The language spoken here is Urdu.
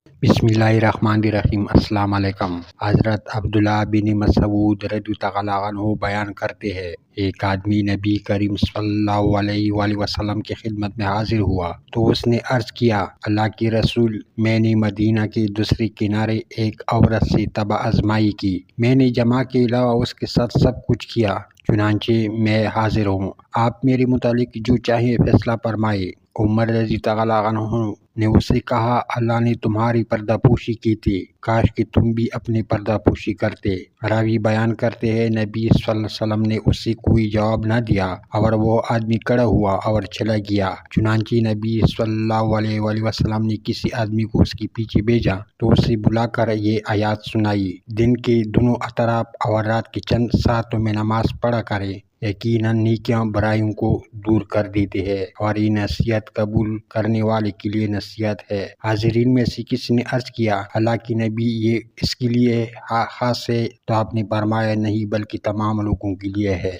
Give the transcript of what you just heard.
بسم اللہ الرحمن الرحیم۔ السلام علیکم۔ حضرت عبداللہ بن مسعود رضی اللہ عنہ بیان کرتے ہیں، ایک آدمی نبی کریم صلی اللہ علیہ وآلہ وسلم کی خدمت میں حاضر ہوا تو اس نے عرض کیا، اللہ کے رسول، میں نے مدینہ کے دوسرے کنارے ایک عورت سے طبع آزمائی کی۔ میں نے جماع کے علاوہ اس کے ساتھ سب کچھ کیا، چنانچہ میں حاضر ہوں، آپ میرے متعلق جو چاہیں فیصلہ فرمائے۔ عمر رضی اللہ عنہ نے اس سے کہا، اللہ نے تمہاری پردہ پوشی کی تھی، کاش کہ تم بھی اپنی پردہ پوشی کرتے۔ راوی بیان کرتے ہیں، نبی صلی اللہ علیہ وسلم نے اس سے کوئی جواب نہ دیا اور وہ آدمی کھڑا ہوا اور چلا گیا۔ چنانچہ نبی صلی اللہ علیہ وآلہ وسلم نے کسی آدمی کو اس کے پیچھے بھیجا تو اسے بلا کر یہ آیات سنائی، دن کے دونوں اطراف اور رات کے چند ساعتوں میں نماز پڑھا کرے، یقیناً نیکیاں برائیوں کو دور کر دیتے ہیں اور یہ نصیحت قبول کرنے والے کے لیے نصیحت ہے۔ حاضرین میں سے کسی نے عرض کیا، اللہ کے نبی، یہ اس کے لیے خاص ہے؟ تو آپ نے فرمایا، نہیں بلکہ تمام لوگوں کے لیے ہے۔